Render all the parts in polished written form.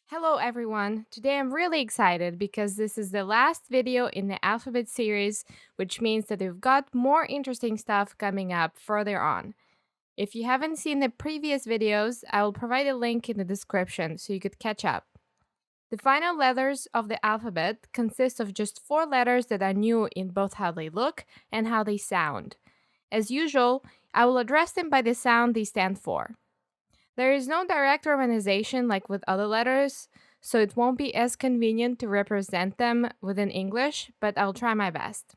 Hello everyone! Today I'm really excited because this is the last video in the alphabet series, which means that we've got more interesting stuff coming up further on. If you haven't seen the previous videos, I will provide a link in the description so you could catch up. The final letters of the alphabet consist of just 4 letters that are new in both how they look and how they sound. As usual, I will address them by the sound they stand for. There is no direct romanization like with other letters, so it won't be as convenient to represent them within English, but I'll try my best.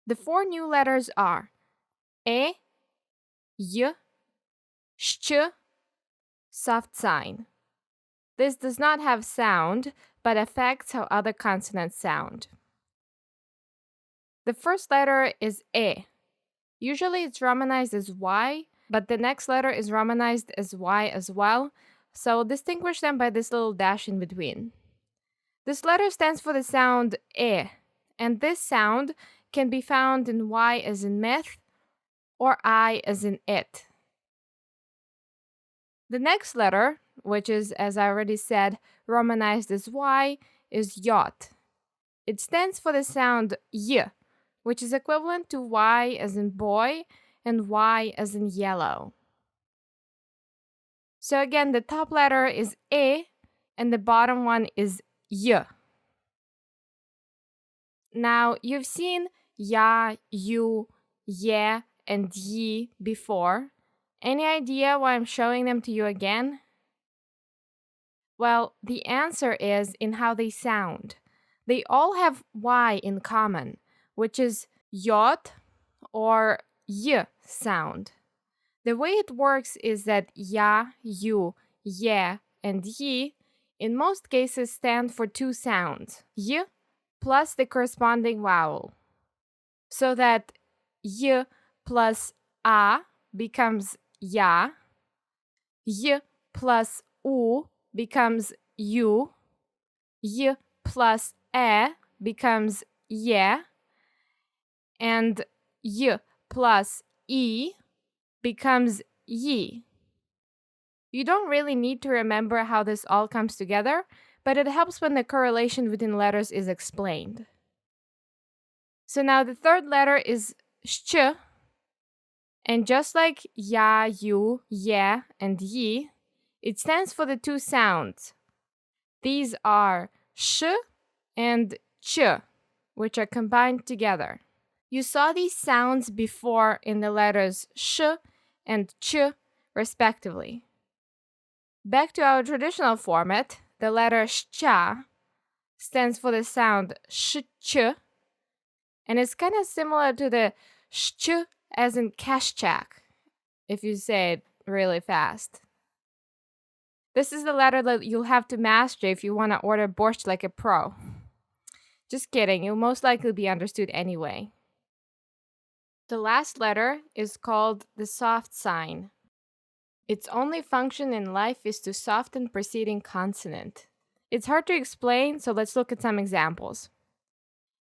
The 4 new letters are E, Y, Sh, soft sign. This does not have sound, but affects how other consonants sound. The first letter is E. Usually it's romanized as Y, but the next letter is romanized as Y as well, so I'll distinguish them by this little dash in between. This letter stands for the sound E, and this sound can be found in Y as in myth or I as in it. The next letter, which is, as I already said, romanized as Y, is Yot. It stands for the sound Y, which is equivalent to Y as in boy and Y as in yellow. So again, the top letter is E and the bottom one is Y. Now, you've seen Ya, You, Ye, and Yi before. Any idea why I'm showing them to you again? Well, the answer is in how they sound. They all have Y in common, which is Yot or Y sound. The way it works is that Ya, You, Ye, and Yi in most cases stand for 2 sounds, Y plus the corresponding vowel. So that Y plus A becomes Ya, Y plus U becomes U, Y plus E becomes Ye, and Y plus E becomes Yi. You don't really need to remember how this all comes together, but it helps when the correlation between letters is explained. So now the third letter is Sh, and just like Ya, You, Ye, and Yi, it stands for the 2 sounds. These are Sh and Ch, which are combined together. You saw these sounds before in the letters Sh and Ch, respectively. Back to our traditional format, the letter Sh stands for the sound Sh-Ch, and it's kind of similar to the Sh as in Kashchak, if you say it really fast. This is the letter that you'll have to master if you want to order borscht like a pro. Just kidding, you'll most likely be understood anyway. The last letter is called the soft sign. Its only function in life is to soften preceding consonant. It's hard to explain, so let's look at some examples.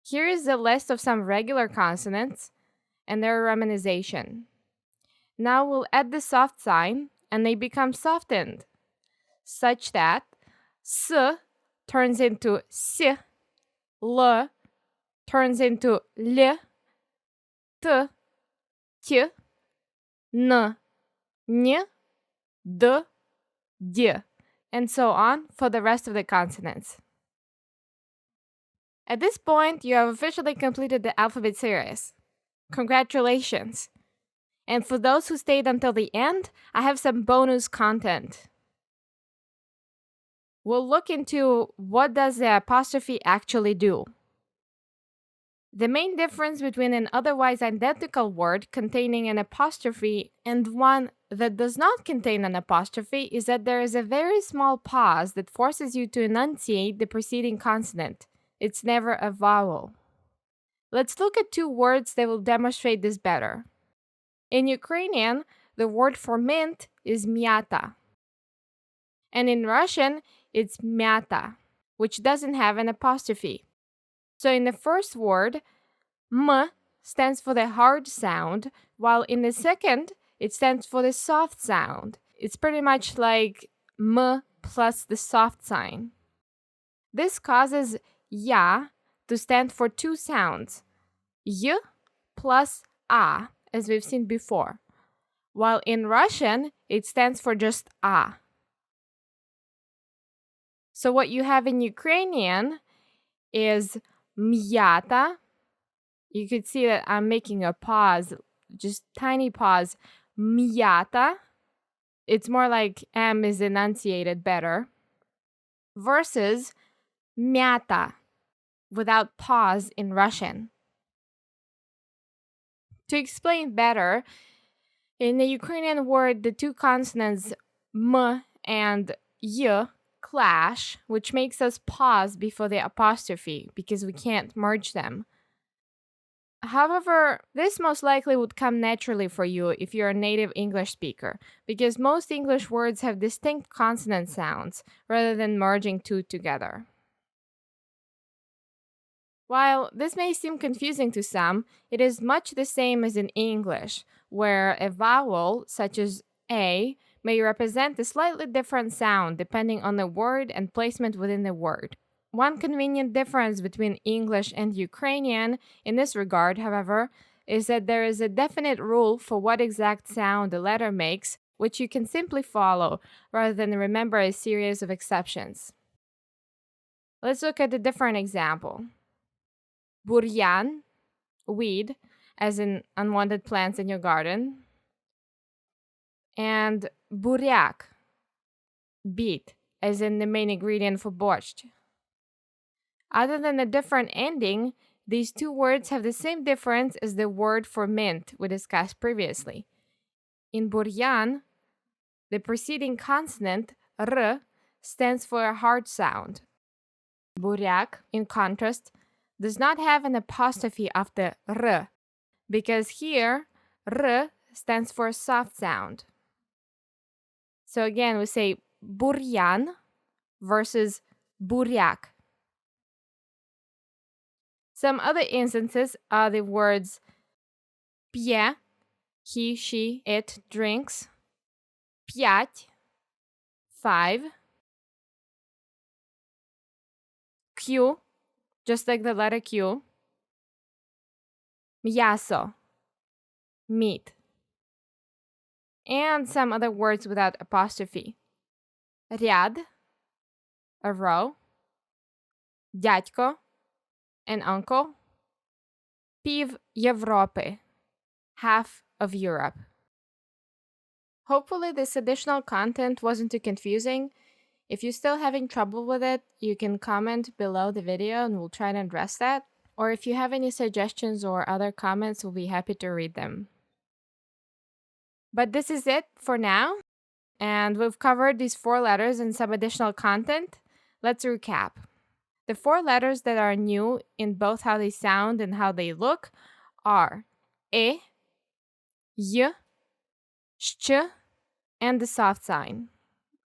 Here is the list of some regular consonants and their romanization. Now we'll add the soft sign and they become softened, such that S turns into S, L turns into L, T, K, N, N, D, D, and so on for the rest of the consonants. At this point, you have officially completed the alphabet series. Congratulations! And for those who stayed until the end, I have some bonus content. We'll look into what does the apostrophe actually do. The main difference between an otherwise identical word containing an apostrophe and one that does not contain an apostrophe is that there is a very small pause that forces you to enunciate the preceding consonant. It's never a vowel. Let's look at 2 words that will demonstrate this better. In Ukrainian, the word for mint is myata. And in Russian, it's myata, which doesn't have an apostrophe. So in the first word, M stands for the hard sound, while in the second, it stands for the soft sound. It's pretty much like m plus the soft sign. This causes ya to stand for two sounds, y plus a, as we've seen before, while in Russian, it stands for just a. So what you have in Ukrainian is myata. You could see that I'm making a pause, just tiny pause. Myata. It's more like M is enunciated better. Versus myata, without pause in Russian. To explain better, in the Ukrainian word, the two consonants m and y clash, which makes us pause before the apostrophe because we can't merge them. However, this most likely would come naturally for you if you're a native English speaker, because most English words have distinct consonant sounds rather than merging two together. While this may seem confusing to some, it is much the same as in English, where a vowel, such as a, may represent a slightly different sound depending on the word and placement within the word. One convenient difference between English and Ukrainian in this regard, however, is that there is a definite rule for what exact sound a letter makes, which you can simply follow rather than remember a series of exceptions. Let's look at a different example. Buryan, weed, as in unwanted plants in your garden, and buryak, beet, as in the main ingredient for borscht. Other than a different ending, these two words have the same difference as the word for mint we discussed previously. In buryan, the preceding consonant, r, stands for a hard sound. Buryak, in contrast, does not have an apostrophe after r, because here, r stands for a soft sound. So again, we say buryan versus buryak. Some other instances are the words pije, he, she, it drinks, p'ять, 5, q, just like the letter Q, miaso, meat, and some other words without apostrophe. Rяд, a row, дядько, an uncle, пів Європи, half of Europe. Hopefully this additional content wasn't too confusing. If you're still having trouble with it, you can comment below the video and we'll try to address that. Or if you have any suggestions or other comments, we'll be happy to read them. But this is it for now. And we've covered these 4 letters and some additional content. Let's recap. The 4 letters that are new in both how they sound and how they look are E, Y, Sh, and the soft sign,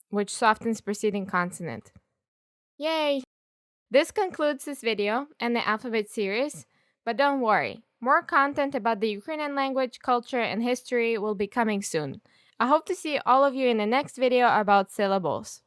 which softens preceding consonant. Yay! This concludes this video and the alphabet series, but don't worry, more content about the Ukrainian language, culture, and history will be coming soon. I hope to see all of you in the next video about syllables.